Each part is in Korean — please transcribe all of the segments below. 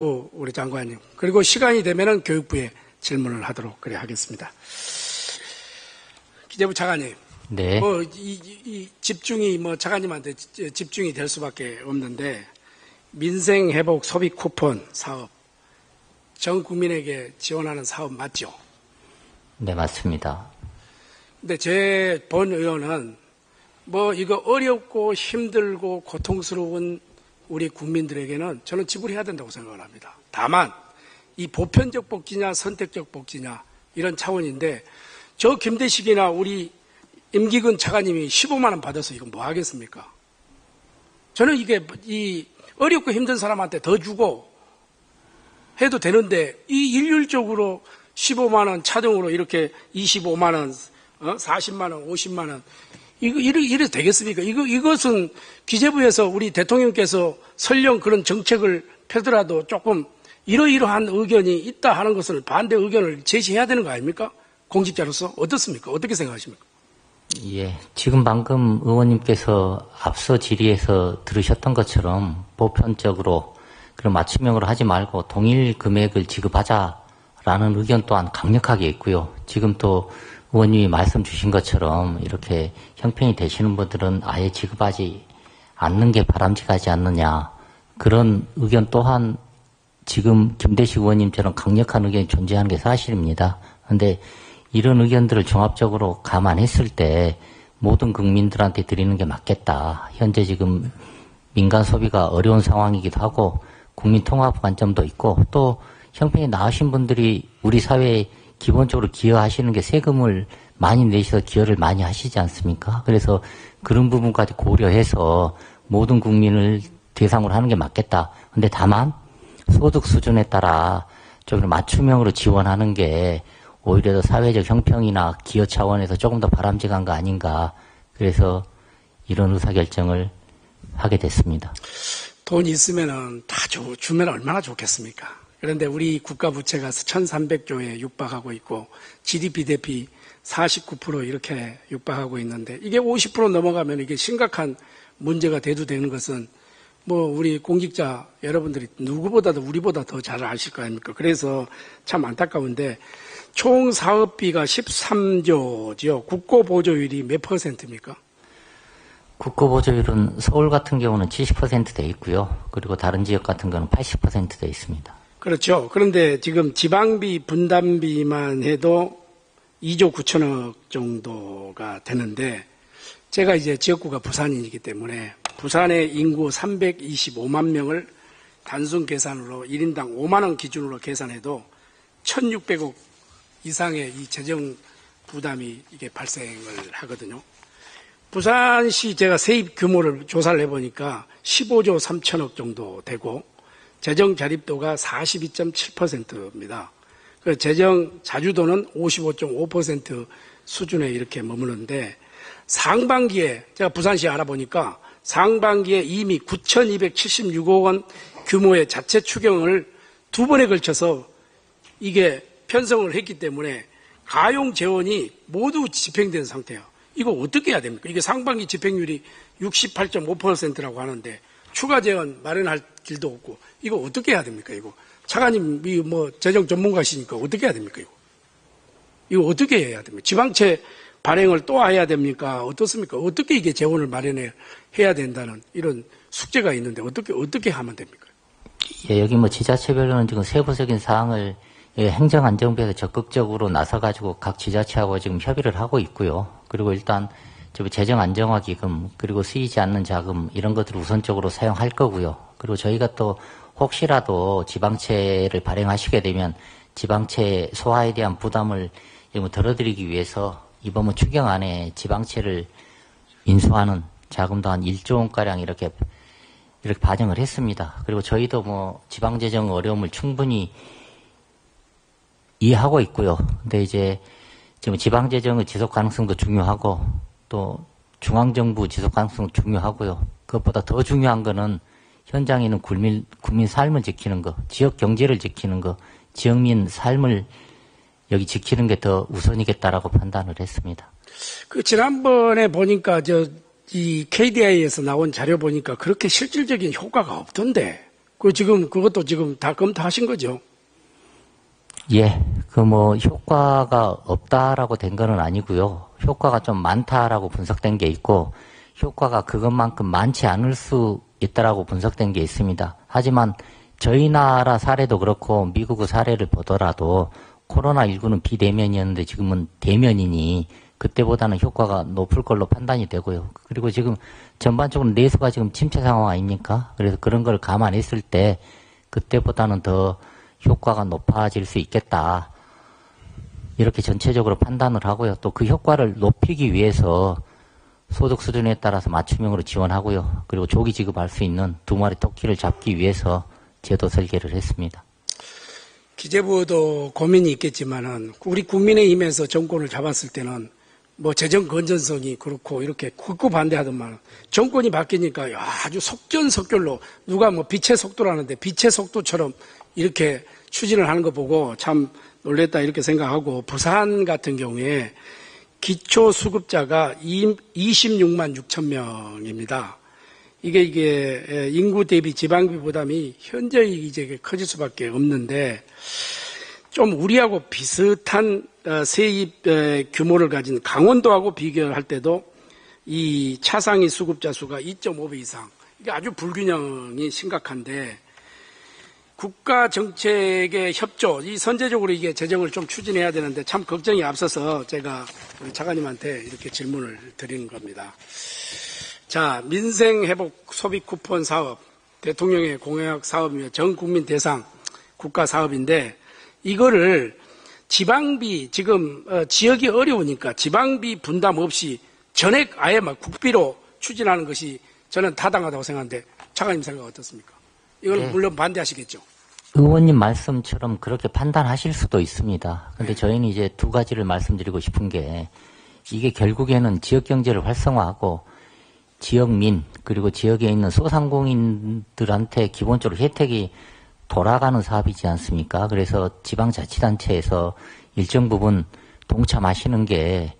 우리 장관님, 그리고 시간이 되면은 교육부에 질문을 하도록 그래 하겠습니다. 기재부 차관님, 네. 이 집중이 차관님한테 집중이 될 수밖에 없는데 민생 회복 소비 쿠폰 사업 전 국민에게 지원하는 사업 맞죠? 네, 맞습니다. 근데 제 본 의원은 이거 어렵고 힘들고 고통스러운 우리 국민들에게는 저는 지불해야 된다고 생각을 합니다. 다만 이 보편적 복지냐 선택적 복지냐 이런 차원인데 저 김대식이나 우리 임기근 차관님이 15만 원 받아서 이거 뭐 하겠습니까? 저는 이게 이 어렵고 힘든 사람한테 더 주고 해도 되는데 이 일률적으로 15만 원 차등으로 이렇게 25만 원, 40만 원, 50만 원 이래도 되겠습니까? 이것은 기재부에서 우리 대통령께서 설령 그런 정책을 펴더라도 조금 이러이러한 의견이 있다 하는 것을 반대 의견을 제시해야 되는 거 아닙니까? 공직자로서 어떻습니까? 어떻게 생각하십니까? 예, 지금 방금 의원님께서 앞서 질의에서 들으셨던 것처럼 보편적으로 그런 맞춤형으로 하지 말고 동일 금액을 지급하자라는 의견 또한 강력하게 있고요. 지금 또 의원님이 말씀 주신 것처럼 이렇게 형평이 되시는 분들은 아예 지급하지 않는 게 바람직하지 않느냐. 그런 의견 또한 지금 김대식 의원님처럼 강력한 의견이 존재하는 게 사실입니다. 그런데 이런 의견들을 종합적으로 감안했을 때 모든 국민들한테 드리는 게 맞겠다. 현재 지금 민간 소비가 어려운 상황이기도 하고 국민 통합 관점도 있고 또 형편이 나으신 분들이 우리 사회에 기본적으로 기여하시는 게 세금을 많이 내셔서 기여를 많이 하시지 않습니까? 그래서 그런 부분까지 고려해서 모든 국민을 대상으로 하는 게 맞겠다. 근데 다만 소득 수준에 따라 좀 맞춤형으로 지원하는 게 오히려 더 사회적 형평이나 기여 차원에서 조금 더 바람직한 거 아닌가. 그래서 이런 의사결정을 하게 됐습니다. 돈이 있으면은 다 주면 얼마나 좋겠습니까? 그런데 우리 국가 부채가 1,300조에 육박하고 있고 GDP 대비 49% 이렇게 육박하고 있는데 이게 50% 넘어가면 이게 심각한 문제가 대두되는 것은 우리 공직자 여러분들이 누구보다도 우리보다 더 잘 아실 거 아닙니까? 그래서 참 안타까운데 총 사업비가 13조죠. 국고보조율이 몇 %입니까? 국고보조율은 서울 같은 경우는 70% 돼 있고요. 그리고 다른 지역 같은 경우는 80% 돼 있습니다. 그렇죠. 그런데 지금 지방비 분담비만 해도 2조 9천억 정도가 되는데 제가 이제 지역구가 부산이기 때문에 부산의 인구 325만 명을 단순 계산으로 1인당 5만 원 기준으로 계산해도 1,600억 이상의 이 재정 부담이 이게 발생을 하거든요. 부산시 제가 세입 규모를 조사를 해보니까 15조 3천억 정도 되고 재정 자립도가 42.7%입니다. 그 재정 자주도는 55.5% 수준에 이렇게 머무는데 상반기에 제가 부산시 알아보니까 상반기에 이미 9,276억 원 규모의 자체 추경을 두 번에 걸쳐서 이게 편성을 했기 때문에 가용 재원이 모두 집행된 상태예요. 이거 어떻게 해야 됩니까? 이게 상반기 집행률이 68.5%라고 하는데 추가 재원 마련할 길도 없고 이거 어떻게 해야 됩니까? 이거 차관님이 재정 전문가시니까 어떻게 해야 됩니까? 이거 어떻게 해야 됩니까? 지방채 발행을 또 해야 됩니까? 어떻습니까? 어떻게 이게 재원을 마련해야 된다는 이런 숙제가 있는데 어떻게 하면 됩니까? 예, 여기 지자체별로는 지금 세부적인 사항을 행정안정부에서 적극적으로 나서가지고 각 지자체하고 지금 협의를 하고 있고요. 그리고 일단 재정안정화기금 그리고 쓰이지 않는 자금 이런 것들을 우선적으로 사용할 거고요. 그리고 저희가 또 혹시라도 지방채를 발행하시게 되면 지방채 소화에 대한 부담을 덜어드리기 위해서 이번 추경안에 지방채를 인수하는 자금도 한 1조 원가량 이렇게 반영을 했습니다. 그리고 저희도 지방재정 어려움을 충분히 이해하고 있고요. 근데 이제 지금 지방재정의 지속 가능성도 중요하고 또 중앙정부 지속 가능성도 중요하고요. 그것보다 더 중요한 거는 현장에 있는 국민 삶을 지키는 거, 지역 경제를 지키는 거, 지역민 삶을 여기 지키는 게 더 우선이겠다라고 판단을 했습니다. 지난번에 보니까 이 KDI에서 나온 자료 보니까 그렇게 실질적인 효과가 없던데 그것도 지금 다 검토하신 거죠? 예, 효과가 없다라고 된 거는 아니고요. 효과가 좀 많다라고 분석된 게 있고, 효과가 그것만큼 많지 않을 수 있다라고 분석된 게 있습니다. 하지만 저희 나라 사례도 그렇고 미국의 사례를 보더라도 코로나19는 비대면이었는데 지금은 대면이니 그때보다는 효과가 높을 걸로 판단이 되고요. 그리고 지금 전반적으로 내수가 지금 침체 상황 아닙니까? 그래서 그런 걸 감안했을 때 그때보다는 더 효과가 높아질 수 있겠다. 이렇게 전체적으로 판단을 하고요. 또 그 효과를 높이기 위해서 소득 수준에 따라서 맞춤형으로 지원하고요. 그리고 조기 지급할 수 있는 2마리 토끼를 잡기 위해서 제도 설계를 했습니다. 기재부도 고민이 있겠지만은 우리 국민의힘에서 정권을 잡았을 때는 뭐 재정 건전성이 그렇고 이렇게 극구 반대하더만 정권이 바뀌니까 아주 속전속결로 누가 뭐 빛의 속도라는데 빛의 속도처럼 이렇게 추진을 하는 거 보고 참 놀랬다 이렇게 생각하고 부산 같은 경우에 기초수급자가 26만 6천 명입니다. 이게 인구 대비 지방비 부담이 현저히 이제 커질 수밖에 없는데 좀 우리하고 비슷한 세입 규모를 가진 강원도하고 비교할 때도 이 차상위 수급자 수가 2.5배 이상 이게 아주 불균형이 심각한데 국가 정책의 협조, 이 선제적으로 이게 재정을 좀 추진해야 되는데 참 걱정이 앞서서 제가 우리 차관님한테 이렇게 질문을 드리는 겁니다. 자, 민생회복 소비 쿠폰 사업, 대통령의 공약 사업이며 전 국민 대상 국가 사업인데 이거를 지방비 지금 지역이 어려우니까 지방비 분담 없이 전액 아예 막 국비로 추진하는 것이 저는 타당하다고 생각하는데 차관님 생각 어떻습니까? 이걸 네. 물론 반대하시겠죠. 의원님 말씀처럼 그렇게 판단하실 수도 있습니다. 근데 저희는 이제 두 가지를 말씀드리고 싶은 게 이게 결국에는 지역 경제를 활성화하고 지역민 그리고 지역에 있는 소상공인들한테 기본적으로 혜택이 돌아가는 사업이지 않습니까? 그래서 지방자치단체에서 일정 부분 동참하시는 게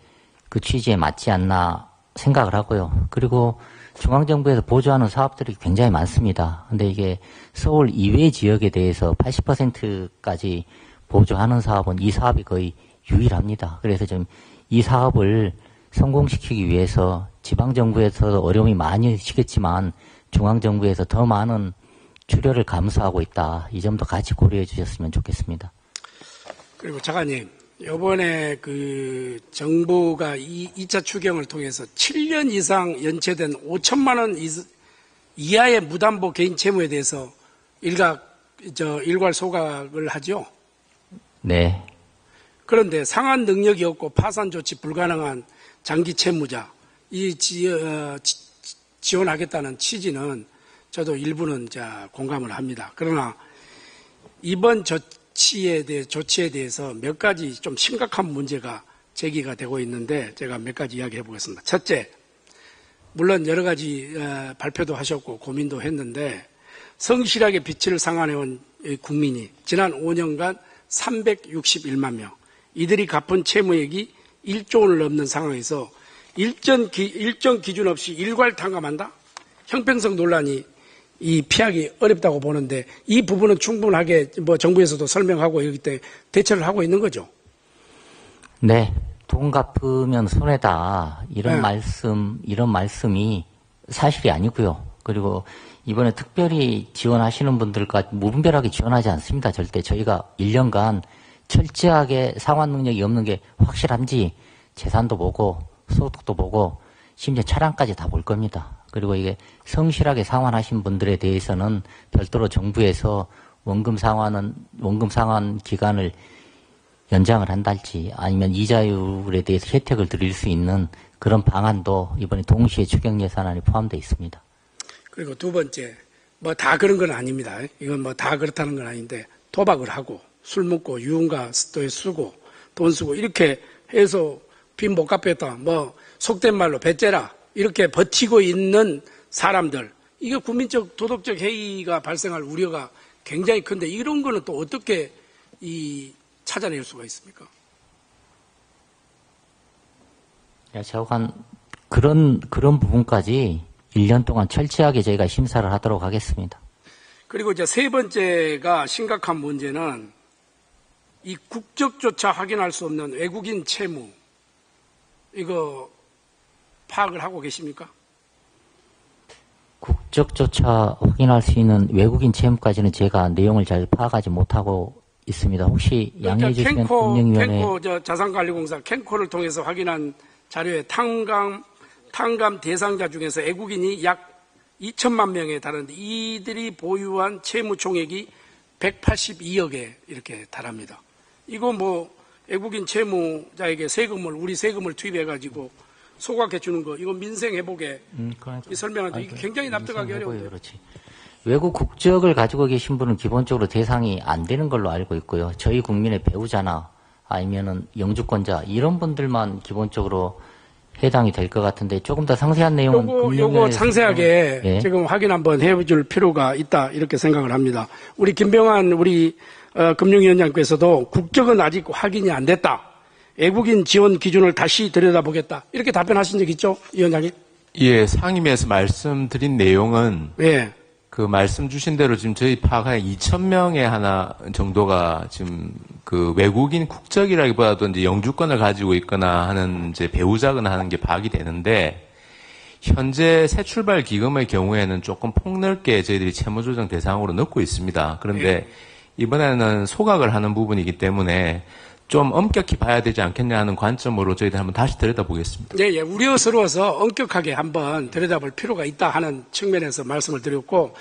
그 취지에 맞지 않나 생각을 하고요. 그리고 중앙정부에서 보조하는 사업들이 굉장히 많습니다. 근데 이게 서울 이외 지역에 대해서 80%까지 보조하는 사업은 이 사업이 거의 유일합니다. 그래서 좀 이 사업을 성공시키기 위해서 지방정부에서도 어려움이 많으시겠지만 중앙정부에서 더 많은 출혈을 감수하고 있다. 이 점도 같이 고려해 주셨으면 좋겠습니다. 그리고 차관님, 이번에 그 정부가 2차 추경을 통해서 7년 이상 연체된 5천만 원 이하의 무담보 개인 채무에 대해서 일괄 소각을 하죠. 네. 그런데 상환 능력이 없고 파산 조치 불가능한 장기 채무자 지원하겠다는 취지는 저도 일부는 공감을 합니다. 그러나 이번 조치에 대해서 몇 가지 좀 심각한 문제가 제기가 되고 있는데 제가 몇 가지 이야기해 보겠습니다. 첫째, 물론 여러 가지 발표도 하셨고 고민도 했는데 성실하게 빚을 상환해온 국민이 지난 5년간 361만 명, 이들이 갚은 채무액이 1조 원을 넘는 상황에서 일정 기준 없이 일괄 탕감한다? 형평성 논란이 피하기 어렵다고 보는데 이 부분은 충분하게 정부에서도 설명하고 여기 때 대처를 하고 있는 거죠. 네. 돈 갚으면 손해다. 이런 네. 이런 말씀이 사실이 아니고요. 그리고 이번에 특별히 지원하시는 분들과 무분별하게 지원하지 않습니다. 절대 저희가 1년간 철저하게 상환 능력이 없는 게 확실한지 재산도 보고 소득도 보고 심지어 차량까지 다 볼 겁니다. 그리고 이게 성실하게 상환하신 분들에 대해서는 별도로 정부에서 원금 상환 기간을 연장을 한달지 아니면 이자율에 대해서 혜택을 드릴 수 있는 그런 방안도 이번에 동시에 추경 예산안에 포함되어 있습니다. 그리고 두 번째, 뭐 다 그런 건 아닙니다. 이건 뭐 다 그렇다는 건 아닌데 도박을 하고 술 먹고 유흥가 또 쓰고 돈 쓰고 이렇게 해서 빚 못 갚겠다. 뭐 속된 말로 배째라 이렇게 버티고 있는 사람들, 이게 국민적 도덕적 해이가 발생할 우려가 굉장히 큰데 이런 거는 또 어떻게 찾아낼 수가 있습니까? 차관 그런 부분까지 1년 동안 철저하게 저희가 심사를 하도록 하겠습니다. 그리고 이제 세 번째가 심각한 문제는 이 국적조차 확인할 수 없는 외국인 채무, 이거 파악을 하고 계십니까? 국적조차 확인할 수 있는 외국인 채무까지는 제가 내용을 잘 파악하지 못하고 있습니다. 혹시 양해해 주시면 금융위원회 캔코 자산관리공사 캔코를 통해서 확인한 자료에 탕감 대상자 중에서 외국인이 약 2천만 명에 달하는데 이들이 보유한 채무 총액이 182억에 이렇게 달합니다. 이거 뭐 외국인 채무자에게 우리 세금을 투입해가지고 소각해 주는 거, 이거 민생 회복에 설명하는데 이게 굉장히 납득하기 어려워요. 그렇지. 외국 국적을 가지고 계신 분은 기본적으로 대상이 안 되는 걸로 알고 있고요. 저희 국민의 배우자나 아니면은 영주권자 이런 분들만 기본적으로 해당이 될 것 같은데 조금 더 상세한 내용은 요거 상세하게 예. 지금 확인 한번 해줄 필요가 있다 이렇게 생각을 합니다. 우리 김병환 금융위원장께서도 국적은 아직 확인이 안 됐다. 외국인 지원 기준을 다시 들여다보겠다. 이렇게 답변하신 적 있죠, 위원장님? 예, 상임위에서 말씀드린 내용은 예. 그 말씀 주신 대로 지금 저희 파악한 2,000명의 하나 정도가 지금 그 외국인 국적이라기보다도 이제 영주권을 가지고 있거나 하는 이제 배우자거나 하는 게 파악이 되는데 현재 새 출발 기금의 경우에는 조금 폭넓게 저희들이 채무조정 대상으로 넣고 있습니다. 그런데 이번에는 소각을 하는 부분이기 때문에 좀 엄격히 봐야 되지 않겠냐 하는 관점으로 저희들 한번 다시 들여다보겠습니다. 네, 예, 우려스러워서 엄격하게 한번 들여다볼 필요가 있다 하는 측면에서 말씀을 드렸고,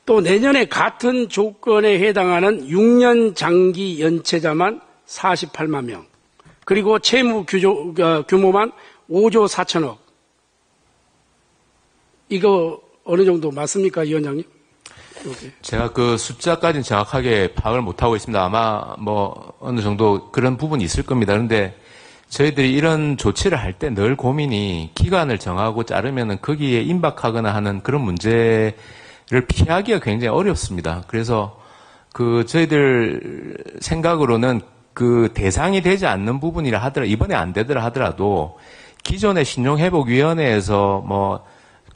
또 내년에 같은 조건에 해당하는 6년 장기 연체자만 48만 명, 그리고 채무 규모만 5조 4천억. 이거 어느 정도 맞습니까, 위원장님? 제가 그 숫자까지는 정확하게 파악을 못하고 있습니다. 아마 뭐 어느 정도 그런 부분이 있을 겁니다. 그런데 저희들이 이런 조치를 할 때 늘 고민이 기간을 정하고 자르면은 거기에 임박하거나 하는 그런 문제를 피하기가 굉장히 어렵습니다. 그래서 그 저희들 생각으로는 그 대상이 되지 않는 부분이라 하더라도 이번에 안 되더라 하더라도 기존의 신용회복위원회에서 뭐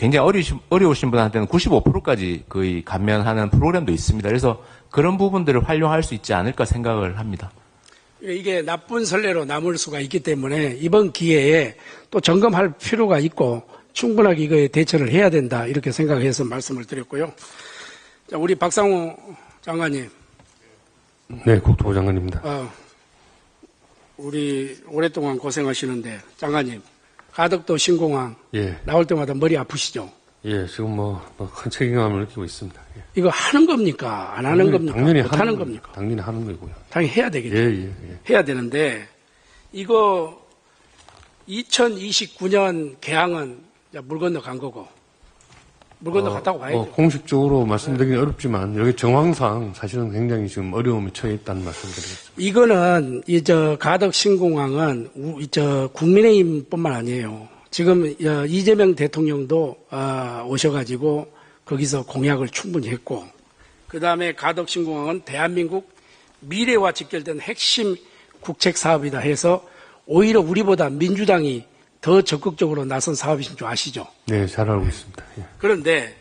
굉장히 어려우신 분한테는 95%까지 거의 감면하는 프로그램도 있습니다. 그래서 그런 부분들을 활용할 수 있지 않을까 생각을 합니다. 이게 나쁜 선례로 남을 수가 있기 때문에 이번 기회에 또 점검할 필요가 있고 충분하게 이거에 대처를 해야 된다 이렇게 생각해서 말씀을 드렸고요. 자, 우리 박상호 장관님. 네, 국토부 장관입니다. 우리 오랫동안 고생하시는데 장관님. 가덕도 신공항 예. 나올 때마다 머리 아프시죠? 예, 지금 큰 책임감을 느끼고 있습니다. 예. 이거 하는 겁니까? 안 하는 겁니까? 당연히 하는 겁니까? 당연히 하는 거고요. 당연히 해야 되겠죠. 예. 해야 되는데 이거 2029년 개항은 물 건너 간 거고 물 건너 갔다고 봐야죠. 공식적으로 말씀드리긴 어렵지만 여기 정황상 사실은 굉장히 지금 어려움에 처해 있다는 말씀드리겠습니다. 이거는 가덕 신공항은 국민의힘뿐만 아니에요. 지금 이재명 대통령도 오셔가지고 거기서 공약을 충분히 했고, 그 다음에 가덕 신공항은 대한민국 미래와 직결된 핵심 국책 사업이다 해서 오히려 우리보다 민주당이 더 적극적으로 나선 사업이신 줄 아시죠? 네, 잘 알고 있습니다. 예. 그런데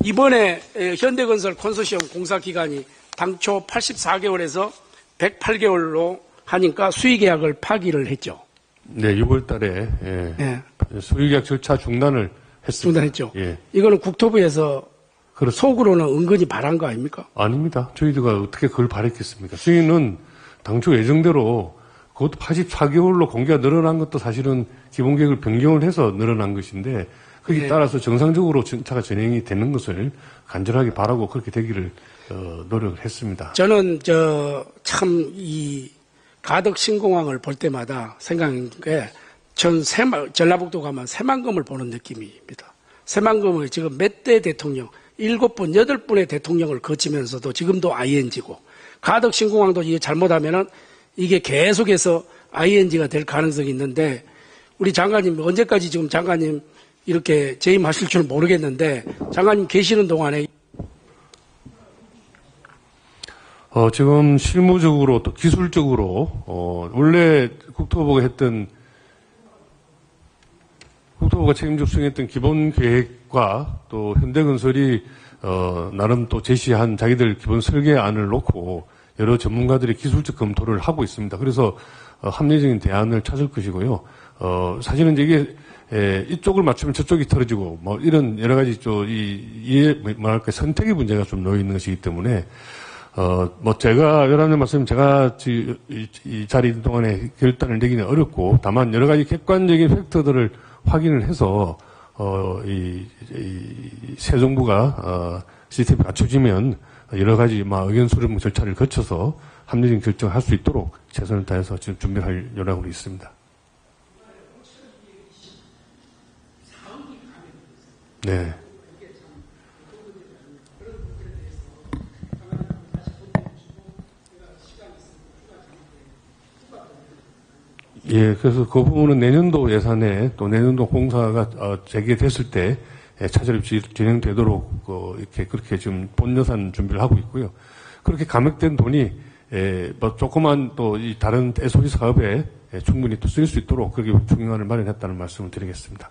이번에 현대건설 컨소시엄 공사 기간이 당초 84개월에서 108개월로 하니까 수의계약을 파기를 했죠. 네, 6월 달에 수의계약 절차 중단을 했습니다. 중단했죠. 예. 이거는 국토부에서 그렇습니다. 속으로는 은근히 바란 거 아닙니까? 아닙니다. 저희가 어떻게 그걸 바랬겠습니까? 저희는 당초 예정대로 그것도 84개월로 공개가 늘어난 것도 사실은 기본계획을 변경을 해서 늘어난 것인데 거기에 따라서 정상적으로 절차가 진행이 되는 것을 간절하게 바라고 그렇게 되기를 노력을 했습니다. 저는 참 이 가덕 신공항을 볼 때마다 생각한 게 전라북도 가면 새만금을 보는 느낌입니다. 새만금을 지금 몇 대 대통령 7분, 8분의 대통령을 거치면서도 지금도 ING고 가덕 신공항도 이게 잘못하면은 이게 계속해서 ING가 될 가능성이 있는데 우리 장관님 언제까지 지금 장관님 이렇게 재임하실 줄 모르겠는데 장관님 계시는 동안에 지금 실무적으로 또 기술적으로 원래 국토부가 책임져 수행했던 기본 계획과 또 현대건설이 나름 또 제시한 자기들 기본 설계안을 놓고 여러 전문가들이 기술적 검토를 하고 있습니다. 그래서 합리적인 대안을 찾을 것이고요. 사실은 이게 이쪽을 맞추면 저쪽이 틀어지고 뭐 이런 여러 가지 뭐랄까 선택의 문제가 좀 놓여 있는 것이기 때문에 뭐 제가 여러분 말씀 제가 이 자리 동안에 결단을 내기는 어렵고 다만 여러 가지 객관적인 팩터들을 확인을 해서 이 새 정부가 시스템이 갖춰지면 여러 가지 의견 수렴 절차를 거쳐서 합리적인 결정을 할 수 있도록 최선을 다해서 지금 준비할 요령으로 있습니다. 네. 예, 그래서 그 부분은 내년도 예산에 또 내년도 공사가 재개됐을 때 차질이 진행되도록 이렇게 그렇게 지금 본 예산 준비를 하고 있고요. 그렇게 감액된 돈이 뭐 조그만 또 이 다른 SOC 사업에 충분히 또 쓸 수 있도록 그렇게 중요한을 마련했다는 말씀을 드리겠습니다.